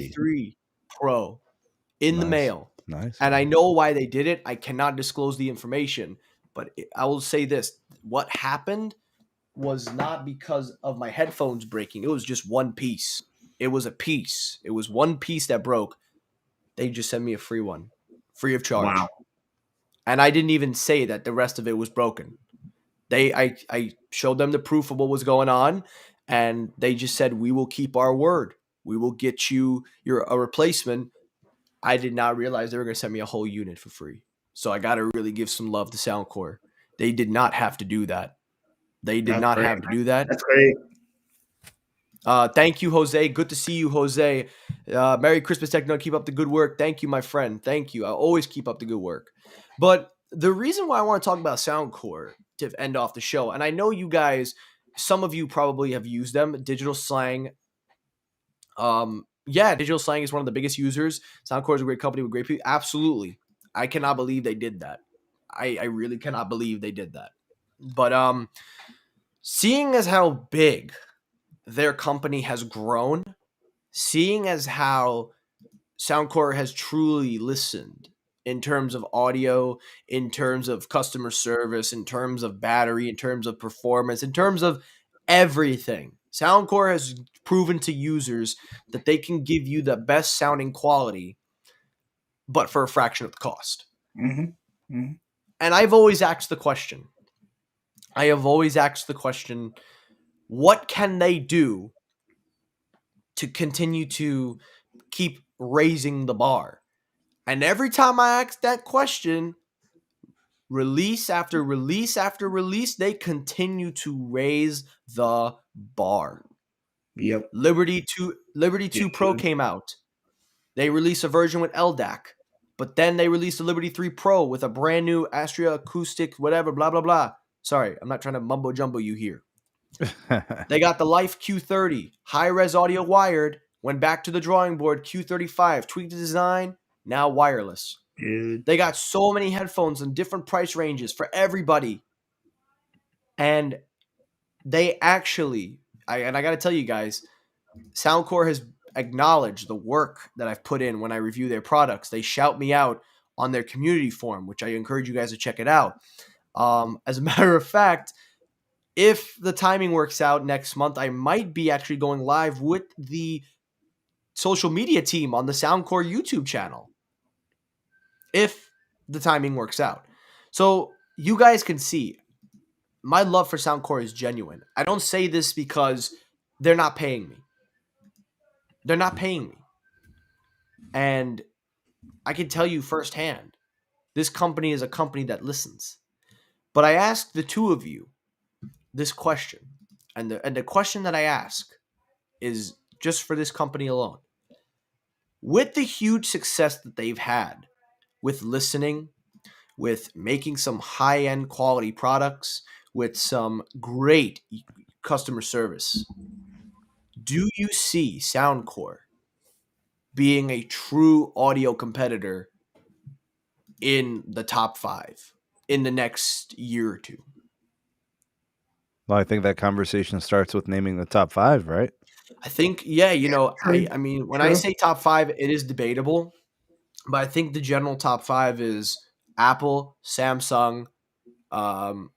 3 Pro in the mail. Nice. And I know why they did it. I cannot disclose the information, but I will say this: what happened was not because of my headphones breaking. It was just one piece. It was a piece. It was one piece that broke. They just sent me a free one, free of charge. Wow. And I didn't even say that the rest of it was broken. I showed them the proof of what was going on, and they just said, we will keep our word. We will get you a replacement. I did not realize they were going to send me a whole unit for free. So I got to really give some love to Soundcore. They did not have to do that. They did not have to do that. That's great. Thank you, Jose. Good to see you, Jose. Merry Christmas, Technoid. Keep up the good work. Thank you, my friend. Thank you. I always keep up the good work. But the reason why I want to talk about Soundcore to end off the show, and I know you guys, some of you probably have used them, Digital Slang. Digital Slang is one of the biggest users. Soundcore is a great company with great people. Absolutely. I cannot believe they did that. I really cannot believe they did that. But seeing as how big their company has grown, seeing as how Soundcore has truly listened in terms of audio, in terms of customer service, in terms of battery, in terms of performance, in terms of everything. Soundcore has proven to users that they can give you the best sounding quality, but for a fraction of the cost. Mm-hmm. Mm-hmm. And I've always asked the question. What can they do to continue to keep raising the bar? And every time I ask that question, release after release after release, they continue to raise the bar. Yep. Liberty 2 Pro came out. They released a version with LDAC, but then they released the Liberty 3 Pro with a brand new Astria acoustic, whatever, blah, blah, blah. Sorry, I'm not trying to mumbo jumbo you here. They got the Life Q30, high-res audio wired, went back to the drawing board, Q35, tweaked the design, now wireless. Dude. They got so many headphones in different price ranges for everybody. And they actually, I got to tell you guys, Soundcore has acknowledged the work that I've put in when I review their products. They shout me out on their community forum, which I encourage you guys to check it out. As a matter of fact, if the timing works out next month, I might be actually going live with the social media team on the Soundcore YouTube channel. if the timing works out. So you guys can see my love for Soundcore is genuine. I don't say this because they're not paying me. They're not paying me. And I can tell you firsthand, this company is a company that listens. But I asked the two of you this question. And the question that I ask is just for this company alone. With the huge success that they've had with listening, with making some high-end quality products, with some great customer service, do you see Soundcore being a true audio competitor in the top 5 in the next year or two? Well, I think that conversation starts with naming the top 5, right? I think, yeah, True. I mean, when I True. say top 5, it is debatable, but I think the general top 5 is Apple, Samsung, um,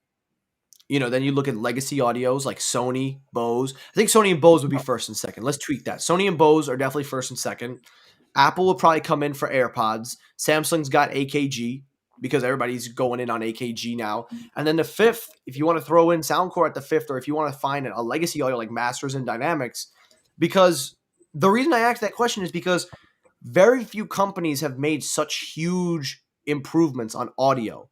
then you look at legacy audios like Sony, Bose. I think Sony and Bose would be first and second. Let's tweak that. Sony and Bose are definitely first and second. Apple will probably come in for AirPods. Samsung's got AKG because everybody's going in on AKG now. And then the fifth, if you want to throw in Soundcore at the fifth, or if you want to find a legacy audio like Masters and Dynamics, because the reason I asked that question is because very few companies have made such huge improvements on audio.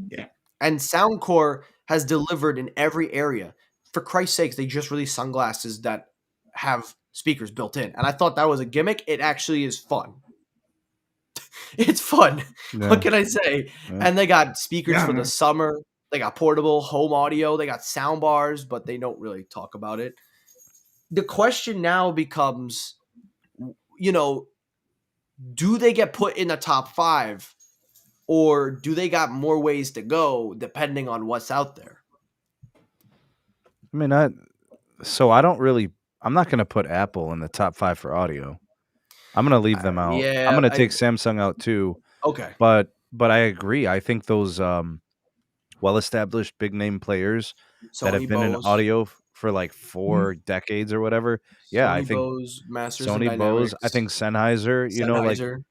Yeah. And Soundcore has delivered in every area. For Christ's sakes, they just released sunglasses that have speakers built in. And I thought that was a gimmick. It actually is fun. It's fun. Yeah. What can I say? Yeah. And they got speakers Yeah, for the man. summer. They got portable home audio. They got sound bars, but they don't really talk about it. The question now becomes, do they get put in the top 5? Or do they got more ways to go depending on what's out there? I mean, I'm not going to put Apple in the top 5 for audio. I'm going to leave them out. Yeah, I'm going to take Samsung out too. Okay. But I agree. I think those well-established big name players that have Sony, been in Bose, audio for like 4 decades or whatever. Yeah, I Sony, think Bose, Masters and Sony, Bose, I Dynamics, think Sennheiser, like Sennheiser.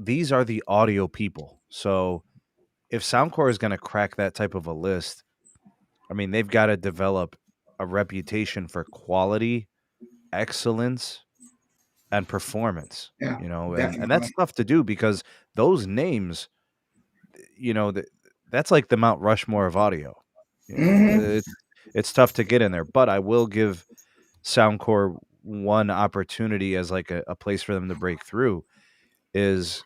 these are the audio people. So if Soundcore is going to crack that type of a list, I mean, they've got to develop a reputation for quality, excellence, and performance. Yeah, And definitely. that's tough to do because those names, that's like the Mount Rushmore of audio. Mhm. It's tough to get in there, but I will give Soundcore one opportunity as like a place for them to break through. Is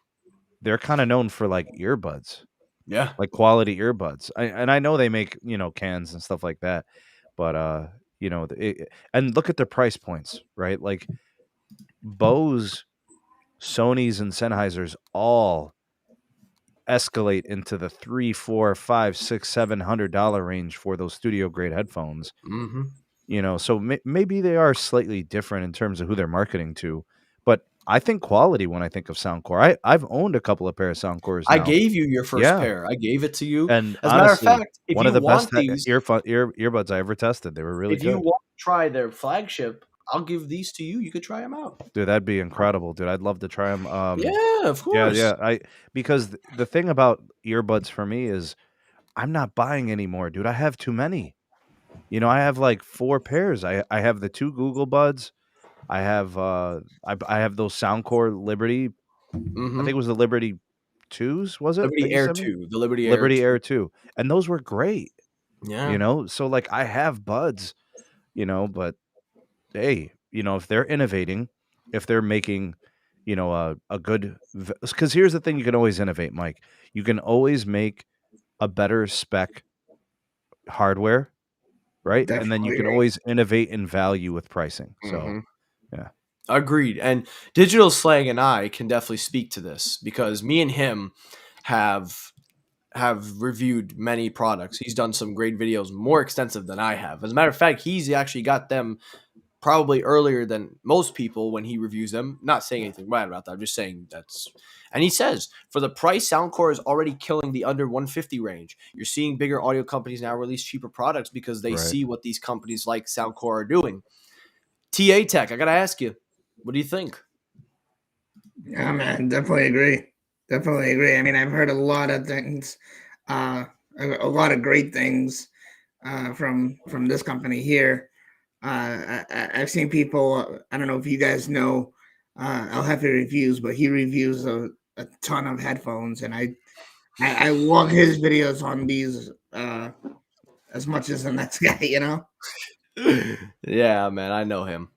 they're kind of known for like earbuds, Yeah. like quality earbuds. And I know they make cans and stuff like that, but and look at their price points, right? Like Bose, Sony's, and Sennheisers all escalate into the $3, $4, $5, $6, $700 range for those studio grade headphones. Mm-hmm. So maybe they are slightly different in terms of who they're marketing to, but I think quality when I think of Soundcore. I've owned a couple of pair of Soundcores I now. gave you your first Yeah. pair. I gave it to you. And As a matter of honestly, fact, if one you of the best want these, earbuds I ever tested. They were really if you good. want to try their flagship, I'll give these to you. You could try them out. Dude, that'd be incredible, dude. I'd love to try them. Yeah, of Yeah, course. yeah. Because the thing about earbuds for me is I'm not buying anymore, dude. I have too many. I have like 4 pairs. I have the 2 Google Buds. I have I have those Soundcore Liberty. I think it Mm-hmm. was the Liberty 2s, was it, that Liberty you Air sent me? 2. The Liberty Air Liberty 2. Air 2. And those were great, Yeah. So like I have buds, but hey, if they're innovating, if they're making, a good, because here's the thing, you can always innovate, Mike. You can always make a better spec hardware, right? And then you Definitely can agree. always innovate in value with pricing. So, Mm-hmm. yeah. Agreed. And Digital Slang and I can definitely speak to this because me and him have reviewed many products. He's done some great videos, more extensive than I have. As a matter of fact, he's actually got them probably earlier than most people when he reviews them. Not saying anything bad about that. I'm just saying that's. And he says for the price, Soundcore is already killing the under 150 range. You're seeing bigger audio companies now release cheaper products because they Right. see what these companies like Soundcore are doing. TA Tech, I gotta ask you, what do you think? Yeah, man, definitely agree. Definitely agree. I mean, I've heard a lot of things, a lot of great things from this company here. I've seen people. I don't know if you guys know El Jefe Reviews, but he reviews a ton of headphones, and I love his videos on these as much as the next guy. You know. Yeah, man, I know him.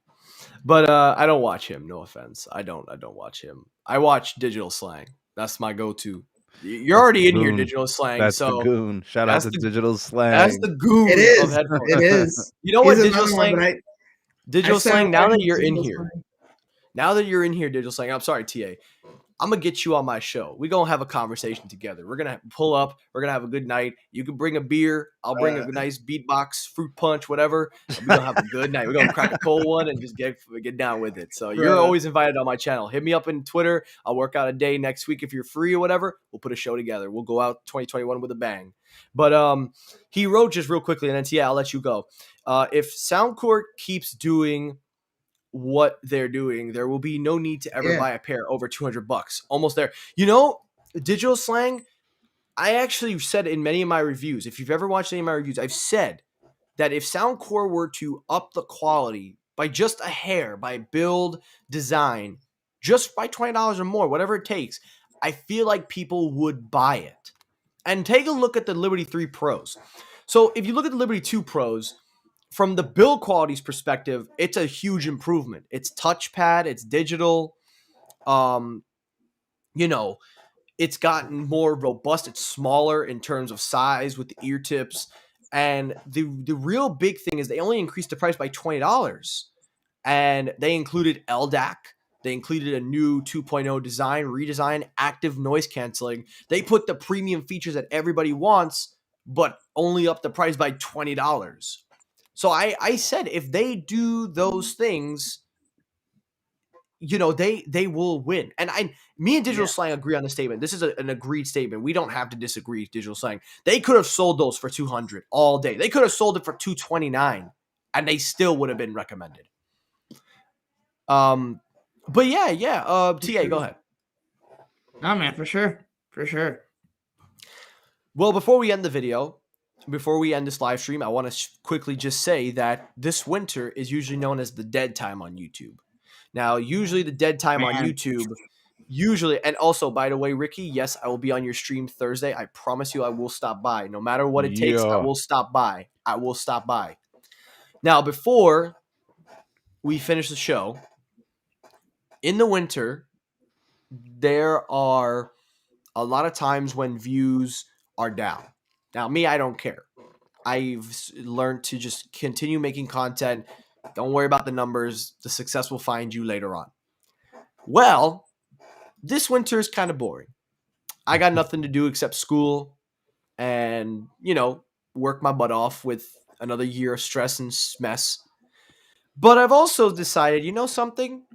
But I don't watch him. No offense. I don't watch him. I watch Digital Slang. That's my go-to. You're That's the already in here, goon. Digital Slang. That's the So goon. Shout out that's to the Digital that's Slang. the It goon of is. headphones. It is. You know He's what, Digital another one, but Slang? I Digital started Slang. Now that watching you're in Digital here, Slang. now that you're in here, Digital Slang. I'm sorry, TA. I'm gonna get you on my show. We're gonna have a conversation together. We're gonna pull up. We're gonna have a good night. You can bring a beer. I'll bring a nice beatbox, fruit punch, whatever. And we're gonna have a good night. We're gonna crack a cold one and just get down with it. So you're Bruh. always invited on my channel. Hit me up in Twitter. I'll work out a day next week if you're free or whatever. We'll put a show together. We'll go out 2021 with a bang. But he wrote just real quickly, and then yeah, I'll let you go. If Soundcore keeps doing what they're doing, there will be no need to ever Yeah. buy a pair over $200. Almost there. You know, Digital Slang, I actually said in many of my reviews, if you've ever watched any of my reviews, I've said that if Soundcore were to up the quality by just a hair, by build, design, just by $20 or more, whatever it takes, I feel like people would buy it. And take a look at the Liberty 3 Pros. So if you look at the Liberty 2 Pros, from the build quality's perspective, it's a huge improvement. It's touchpad, it's digital. Um, you know, it's gotten more robust. It's smaller in terms of size with the ear tips. And the real big thing is they only increased the price by $20. And they included LDAC. They included a new 2.0 design, redesign, active noise canceling. They put the premium features that everybody wants, but only up the price by $20. So I said if they do those things, they will win. And me and Digital Yeah. Slang agree on the statement. This is an agreed statement. We don't have to disagree. Digital Slang. They could have sold those for 200 all day. They could have sold it for 229, and they still would have been recommended. But yeah. TA, go ahead. No, man, for sure. For sure. Well, before we end the video, before we end this live stream, I want to quickly just say that this winter is usually known as the dead time on YouTube. Now, usually the dead time on Man. YouTube, and also, by the way, Ricky, yes, I will be on your stream Thursday. I promise you I will stop by. No matter what it takes, I Yeah. will stop by. I will stop by. Now, before we finish the show, in the winter, there are a lot of times when views are down. Now, me, I don't care. I've learned to just continue making content. Don't worry about the numbers. The success will find you later on. Well, this winter is kind of boring. I got nothing to do except school and, work my butt off with another year of stress and mess. But I've also decided, something?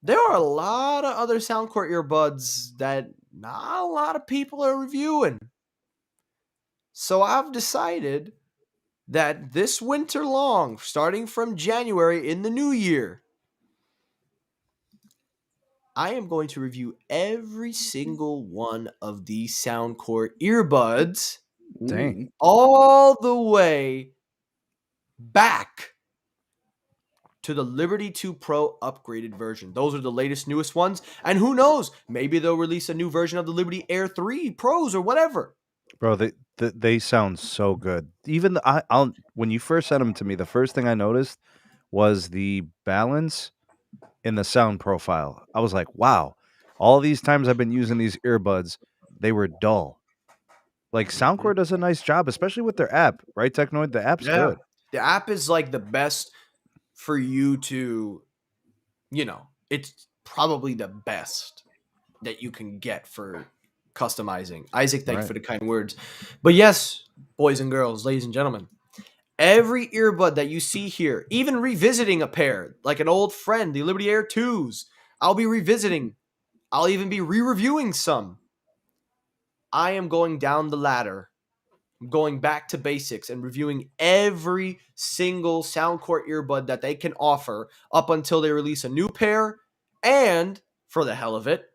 There are a lot of other Soundcore earbuds that not a lot of people are reviewing. So I've decided that this winter long, starting from January in the new year, I am going to review every single one of these Soundcore earbuds Dang. Ooh. all the way back to the Liberty 2 Pro upgraded version. Those are the latest, newest ones. And who knows? Maybe they'll release a new version of the Liberty Air 3 Pros or whatever. Bro, they sound so good. Even I'll when you first sent them to me, the first thing I noticed was the balance in the sound profile. I was like, wow, all these times I've been using these earbuds, they were dull. Like Soundcore does a nice job, especially with their app, right, Technoid? The app's good. The app is like the best for you to, it's probably the best that you can get for customizing. Isaac, thank you for the kind words. But yes, boys and girls, ladies and gentlemen, every earbud that you see here, even revisiting a pair, like an old friend, the Liberty Air 2s, I'll be revisiting. I'll even be re-reviewing some. I am going down the ladder, going back to basics and reviewing every single Soundcore earbud that they can offer up until they release a new pair. And for the hell of it,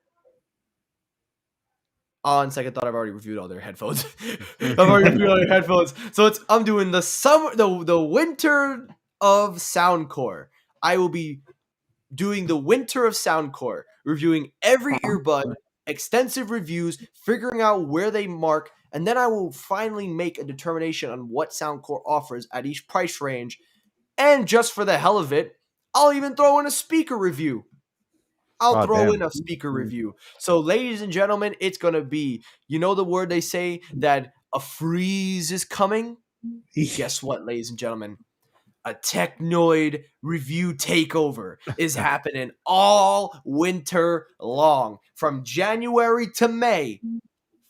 On second thought, I've already reviewed all their headphones. I've already reviewed all their headphones. So I'm doing the winter of Soundcore. I will be doing the winter of Soundcore, reviewing every earbud, extensive reviews, figuring out where they mark, and then I will finally make a determination on what Soundcore offers at each price range. And just for the hell of it, I'll even throw in a speaker review. So, ladies and gentlemen, it's going to be, you know the word they say that a freeze is coming? Guess what, ladies and gentlemen? A Technoid review takeover is happening all winter long. From January to May,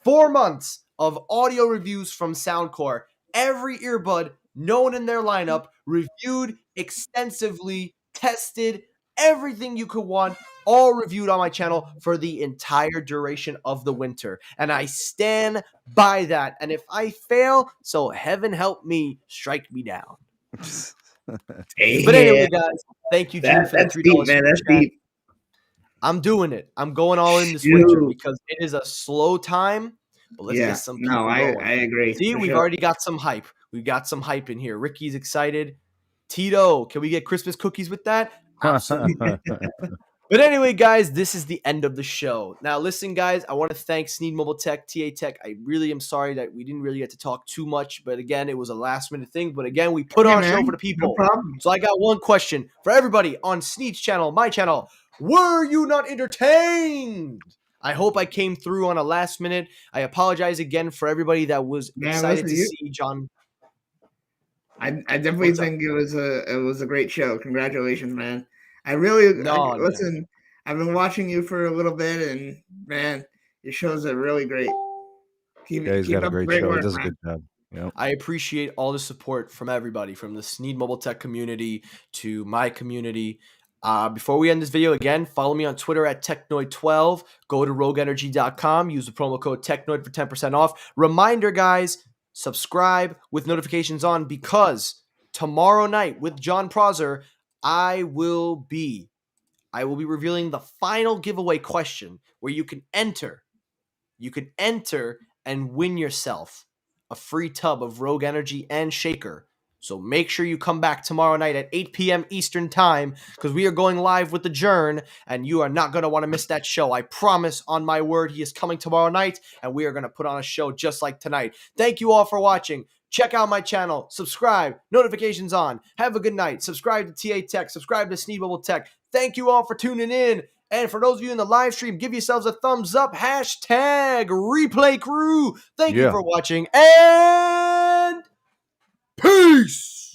4 months of audio reviews from Soundcore. Every earbud known in their lineup, reviewed extensively, tested, everything you could want, all reviewed on my channel for the entire duration of the winter. And I stand by that. And if I fail, so heaven help me, strike me down. But anyway, guys, thank you, Gene, for the $3 deep, man. That's deep. I'm doing it. I'm going all in this winter because it is a slow time. But let's get some people going. I agree. See, we've already got some hype. We've got some hype in here. Ricky's excited. Tito, can we get Christmas cookies with that? Absolutely. But anyway, guys, this is the end of the show. Now, listen, guys, I want to thank Sneed Mobile Tech, TA Tech. I really am sorry that we didn't really get to talk too much. But again, it was a last-minute thing. But again, we put on a show for the people. No problem. So I got one question for everybody on Sneed's channel, my channel. Were you not entertained? I hope I came through on a last minute. I apologize again for everybody that was excited to see John. I definitely think it was a great show. Congratulations, man. I really listen. I've been watching you for a little bit, and man, your shows are really great. He's got a great show. He does a good job. Yep. I appreciate all the support from everybody, from the Sneed Mobile Tech community to my community. Before we end this video, again, follow me on Twitter at Technoid12. Go to rogueenergy.com. Use the promo code Technoid for 10% off. Reminder, guys, subscribe with notifications on because tomorrow night with John Prosser, I will be revealing the final giveaway question where you can enter and win yourself a free tub of Rogue Energy and Shaker. So make sure you come back tomorrow night at 8 p.m. Eastern Time because we are going live with the Journ, and you are not going to want to miss that show. I promise on my word he is coming tomorrow night, and we are going to put on a show just like tonight. Thank you all for watching. Check out my channel. Subscribe. Notifications on. Have a good night. Subscribe to TA Tech. Subscribe to Sneed Mobile Tech. Thank you all for tuning in. And for those of you in the live stream, give yourselves a thumbs up. Hashtag replay crew. Thank you for watching. And peace.